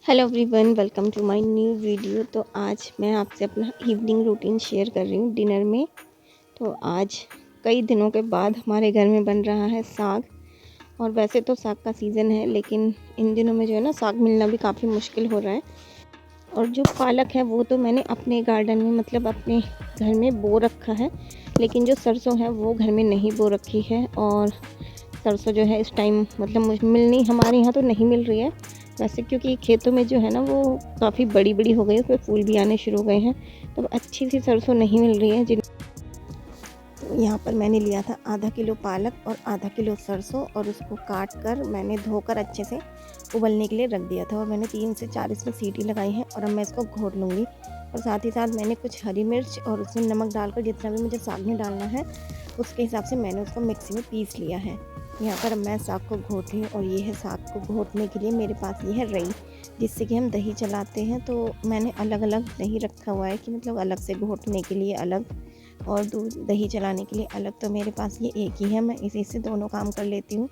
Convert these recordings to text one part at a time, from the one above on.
Hello everyone, welcome to my new video. तो आज मैं आपसे अपना इवनिंग रूटीन शेयर कर रही हूँ डिनर में। तो आज कई दिनों के बाद हमारे घर में बन रहा है साग। और वैसे तो साग का सीज़न है, लेकिन इन दिनों में जो है ना, साग मिलना भी काफ़ी मुश्किल हो रहा है। और जो पालक है वो तो मैंने अपने गार्डन में, मतलब अपने घर में बो रखा है, लेकिन जो सरसों है वो घर में नहीं बो रखी है। और सरसों जो है इस टाइम मतलब मिलनी हमारे यहाँ तो नहीं मिल रही है वैसे, क्योंकि खेतों में जो है ना वो काफ़ी बड़ी बड़ी हो गई है, उसमें फूल भी आने शुरू हो गए हैं। तो अच्छी सी सरसों नहीं मिल रही है तो यहाँ पर मैंने लिया था आधा किलो पालक और आधा किलो सरसों, और उसको काट कर मैंने धोकर अच्छे से उबलने के लिए रख दिया था। और मैंने 3 से 4 इसमें सीटी लगाई है, और अब मैं इसको घोट लूँगी। और साथ ही साथ मैंने कुछ हरी मिर्च और उसमें नमक डालकर जितना भी मुझे साग में डालना है उसके हिसाब से मैंने उसको मिक्सी में पीस लिया है। यहाँ पर मैं साग को घोट ली, और ये है साग को घोटने के लिए मेरे पास ये है रई, जिससे कि हम दही चलाते हैं। तो मैंने अलग अलग दही रखा हुआ है कि मतलब अलग से घोटने के लिए अलग और दूध दही चलाने के लिए अलग। तो मेरे पास ये एक ही है, मैं इसी से दोनों काम कर लेती हूँ।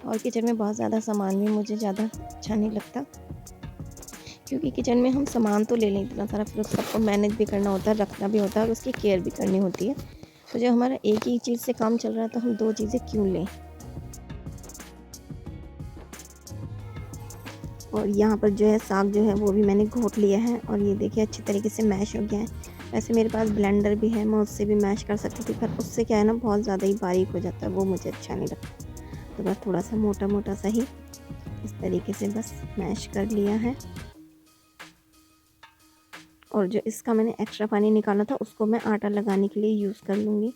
और किचन में बहुत ज़्यादा सामान भी मुझे ज़्यादा अच्छा नहीं लगता, क्योंकि किचन में हम सामान तो ले लें इतना सारा, फिर उस सबको मैनेज भी करना होता है, रखना भी होता है, और उसकी केयर भी करनी होती है। तो जब हमारा एक ही चीज़ से काम चल रहा है तो हम 2 चीज़ें क्यों लें। और यहाँ पर जो है साग जो है वो भी मैंने घोट लिया है, और ये देखिए अच्छी तरीके से मैश हो गया है। वैसे मेरे पास ब्लेंडर भी है, मैं उससे भी मैश कर सकती थी, पर उससे क्या है ना, बहुत ज़्यादा ही बारीक हो जाता है, वो मुझे अच्छा नहीं लगता। तो बस थोड़ा सा मोटा मोटा सा ही इस तरीके से बस मैश कर लिया है। और जो इसका मैंने एक्स्ट्रा पानी निकाला था उसको मैं आटा लगाने के लिए यूज़ कर लूँगी।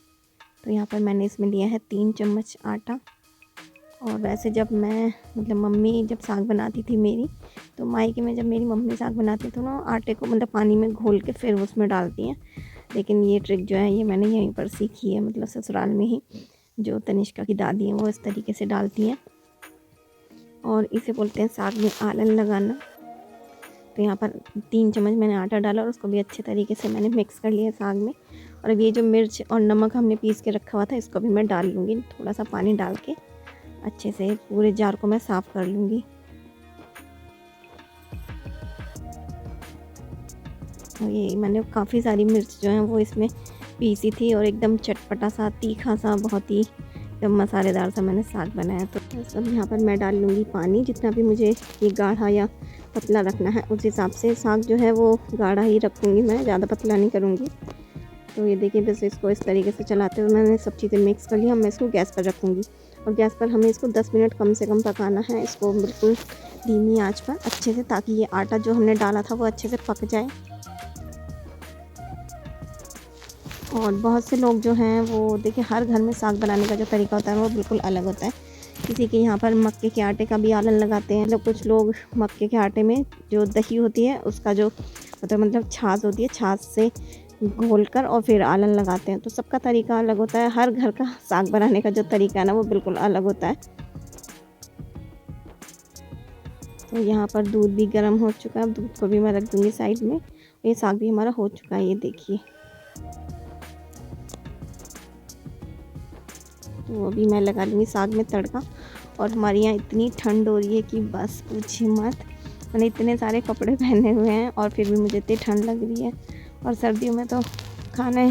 तो यहाँ पर मैंने इसमें लिया है 3 चम्मच आटा। और वैसे जब मैं मतलब मम्मी जब साग बनाती थी मेरी, तो मायके में जब मेरी मम्मी साग बनाती थी ना, आटे को मतलब पानी में घोल के फिर उसमें डालती हैं। लेकिन ये ट्रिक जो है ये मैंने यहीं पर सीखी है, मतलब ससुराल में ही। जो तनिष्का की दादी हैं वो इस तरीके से डालती हैं, और इसे बोलते हैं साग में आलन लगाना। तो यहाँ पर 3 चम्मच मैंने आटा डाला, और उसको भी अच्छे तरीके से मैंने मिक्स कर लिया साग में। और अब ये जो मिर्च और नमक हमने पीस के रखा हुआ था इसको भी मैं डाल लूँगी, थोड़ा सा पानी डाल के अच्छे से पूरे जार को मैं साफ़ कर लूँगी। और ये मैंने काफ़ी सारी मिर्च जो है वो इसमें पीसी थी, और एकदम चटपटा सा तीखा सा बहुत ही एकदम मसालेदार सा मैंने साग बनाया। तो सब यहाँ पर मैं डाल लूँगी पानी, जितना भी मुझे ये गाढ़ा या पतला रखना है उस हिसाब से। साग जो है वो गाढ़ा ही रखूँगी मैं, ज़्यादा पतला नहीं करूँगी। तो ये देखिए बस इसको इस तरीके से चलाते हुए मैंने सब चीज़ें मिक्स कर ली। अब मैं इसको गैस पर रखूँगी, और गैस पर हमें इसको 10 मिनट कम से कम पकाना है, इसको बिल्कुल धीमी आंच पर अच्छे से, ताकि ये आटा जो हमने डाला था वो अच्छे से पक जाए। और बहुत से लोग जो हैं वो देखिए, हर घर में साग बनाने का जो तरीका होता है वो बिल्कुल अलग होता है। किसी के यहाँ पर मक्के के आटे का भी आलन लगाते हैं, कुछ लोग मक्के के आटे में जो दही होती है उसका जो मतलब छाछ होती है, छाछ से घोल कर और फिर आलन लगाते हैं। तो सबका तरीका अलग होता है, हर घर का साग बनाने का जो तरीका है ना वो बिल्कुल अलग होता है। तो यहाँ पर दूध भी गर्म हो चुका है, अब दूध को भी मैं रख दूँगी साइड में। ये साग भी हमारा हो चुका है, ये देखिए। तो अभी मैं लगा लूँगी साग में तड़का। और हमारे यहाँ इतनी ठंड हो रही है कि बस पूछिए मत। मैंने इतने सारे कपड़े पहने हुए हैं और फिर भी मुझे इतनी ठंड लग रही है। और सर्दियों में तो खाने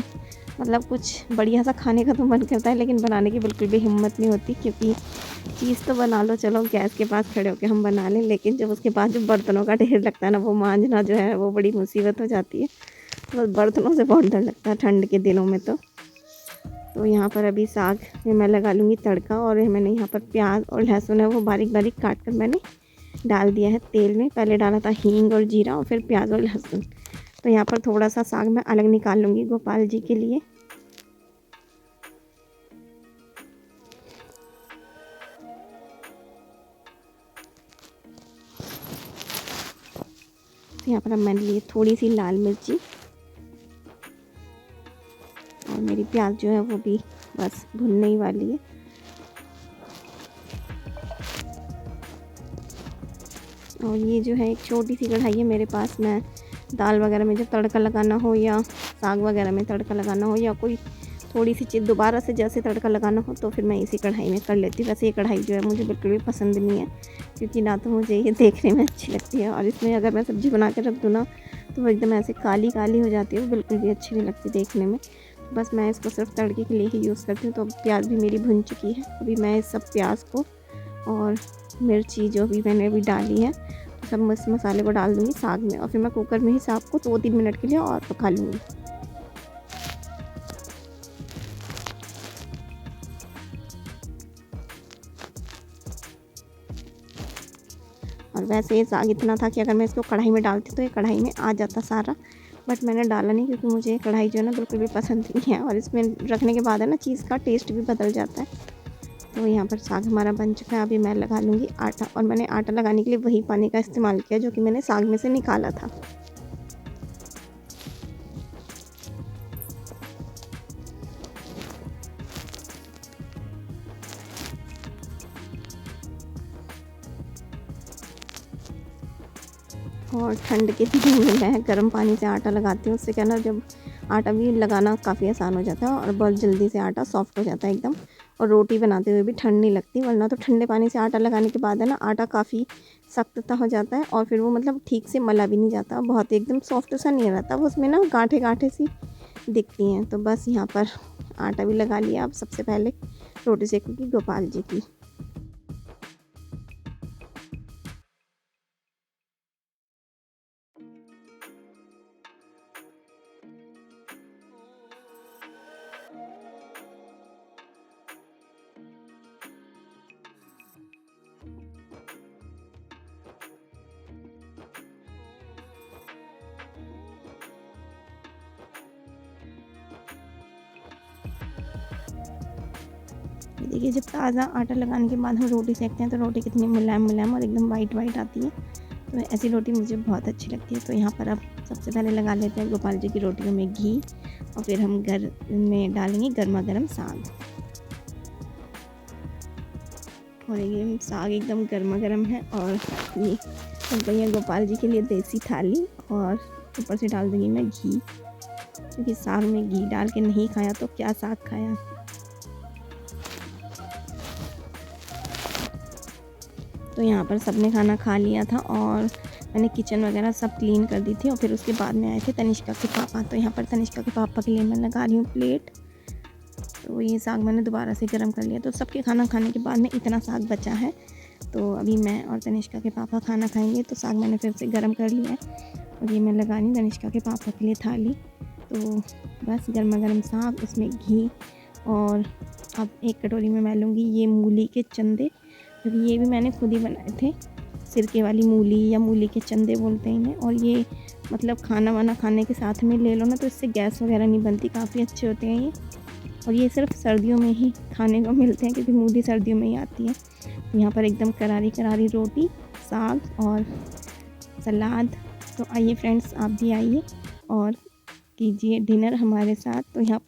मतलब कुछ बढ़िया सा खाने का तो मन करता है, लेकिन बनाने की बिल्कुल भी हिम्मत नहीं होती, क्योंकि चीज़ तो बना लो, चलो गैस के पास खड़े होकर हम बना लें, लेकिन जब उसके बाद जो बर्तनों का ढेर लगता है ना, वो मांजना जो है वो बड़ी मुसीबत हो जाती है। तो बस बर्तनों से बहुत डर लगता है ठंड के दिनों में। तो यहाँ पर अभी साग में मैं लगा लूँगी तड़का, और मैंने यहाँ पर प्याज और लहसुन है वो बारीक बारीक काट कर मैंने डाल दिया है तेल में। पहले डाला था हींग और जीरा, और फिर प्याज और लहसुन। तो यहाँ पर थोड़ा सा साग मैं अलग निकाल लूँगी गोपाल जी के लिए। तो यहाँ पर अब मैंने लिए थोड़ी सी लाल मिर्ची, और मेरी प्याज जो है वो भी बस भुनने ही वाली है। और ये जो है एक छोटी सी कढ़ाई है मेरे पास, मैं दाल वगैरह में जब तड़का लगाना हो, या साग वगैरह में तड़का लगाना हो, या कोई थोड़ी सी दोबारा से जैसे तड़का लगाना हो तो फिर मैं इसी कढ़ाई में कर लेती हूँ। वैसे ये कढ़ाई जो है मुझे बिल्कुल भी पसंद नहीं है, क्योंकि ना तो मुझे ये देखने में अच्छी लगती है, और इसमें अगर मैं सब्ज़ी बना के रख दूँ ना तो वो एकदम ऐसे काली काली हो जाती है, वो बिल्कुल भी अच्छी नहीं लगती देखने में। बस मैं इसको सिर्फ तड़के के लिए ही यूज़ करती हूँ। तो प्याज भी मेरी भुन चुकी है। अभी मैं इस सब प्याज को और मिर्ची जो भी मैंने अभी डाली है सब मसाले को डाल दूँगी साग में, और फिर मैं कुकर में ही साग को 2-3 मिनट के लिए और पका लूँगी। और वैसे ये साग इतना था कि अगर मैं इसको कढ़ाई में डालती तो ये कढ़ाई में आ जाता सारा, बट मैंने डाला नहीं क्योंकि मुझे कढ़ाई जो है ना बिल्कुल भी पसंद नहीं है, और इसमें रखने के बाद है ना चीज़ का टेस्ट भी बदल जाता है। तो यहाँ पर साग हमारा बन चुका है। अभी मैं लगा लूँगी आटा, और मैंने आटा लगाने के लिए वही पानी का इस्तेमाल किया जो कि मैंने साग में से निकाला था। और ठंड के दिनों में मैं गर्म पानी से आटा लगाती हूँ। उससे क्या ना, जब आटा भी लगाना काफ़ी आसान हो जाता है और बहुत जल्दी से आटा सॉफ्ट हो जाता है एकदम, और रोटी बनाते हुए भी ठंड नहीं लगती। वरना तो ठंडे पानी से आटा लगाने के बाद है ना आटा काफ़ी सख्त सा हो जाता है, और फिर वो मतलब ठीक से मला भी नहीं जाता, बहुत एकदम सॉफ्ट सा नहीं रहता, वो उसमें ना गांठे गांठे सी दिखती हैं। तो बस यहाँ पर आटा भी लगा लिया। अब सबसे पहले रोटी सेकूँगी गोपाल जी की। देखिए, जब ताज़ा आटा लगाने के बाद हम रोटी सेकते हैं तो रोटी कितनी मुलायम मुलायम और एकदम वाइट वाइट आती है। तो ऐसी रोटी मुझे बहुत अच्छी लगती है। तो यहाँ पर अब सबसे पहले लगा लेते हैं गोपाल जी की रोटियों में घी, और फिर हम घर में डालेंगे गर्मा गर्म साग। और ये साग एकदम गर्मा गर्म है, और ये भैया गोपाल जी के लिए देसी थाली, और ऊपर से डाल दूँगी मैं घी, क्योंकि साग में घी डाल के नहीं खाया तो क्या साग खाया। तो यहाँ पर सबने खाना खा लिया था, और मैंने किचन वगैरह सब क्लीन कर दी थी, और फिर उसके बाद में आए थे तनिष्का के पापा। तो यहाँ पर तनिष्का के पापा के लिए मैं लगा रही हूँ प्लेट। तो ये साग मैंने दोबारा से गर्म कर लिया। तो सबके खाना खाने के बाद में इतना साग बचा है, तो अभी मैं और तनिष्का के पापा खाना खाएंगे। तो साग मैंने फिर से गर्म कर लिया है, और ये मैं लगा रही हूँ तनिष्का के पापा के लिए थाली। तो बस गर्मा गर्म साग, उसमें घी, और अब एक कटोरी में मैं लूँगी ये मूली के चंदे, क्योंकि ये भी मैंने खुद ही बनाए थे। सिरके वाली मूली या मूली के चंदे बोलते हैं इन्हें। और ये मतलब खाना वाना खाने के साथ में ले लो ना तो इससे गैस वगैरह नहीं बनती, काफ़ी अच्छे होते हैं ये। और ये सिर्फ सर्दियों में ही खाने को मिलते हैं, क्योंकि मूली सर्दियों में ही आती है। तो यहाँ पर एकदम करारी करारी रोटी, साग और सलाद। तो आइए फ्रेंड्स, आप भी आइए और कीजिए डिनर हमारे साथ। तो यहाँ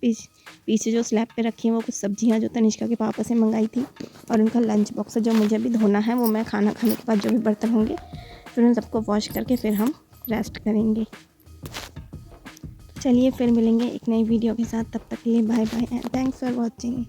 पीछे जो स्लैब पे रखी हैं वो कुछ सब्जियाँ जो तनिष्का के पापा से मंगाई थी, और उनका लंच बॉक्स जो मुझे अभी धोना है, वो मैं खाना खाने के बाद जो भी बर्तन होंगे फिर उन सबको वॉश करके फिर हम रेस्ट करेंगे। चलिए फिर मिलेंगे एक नई वीडियो के साथ, तब तक के लिए bye bye and thanks for watching.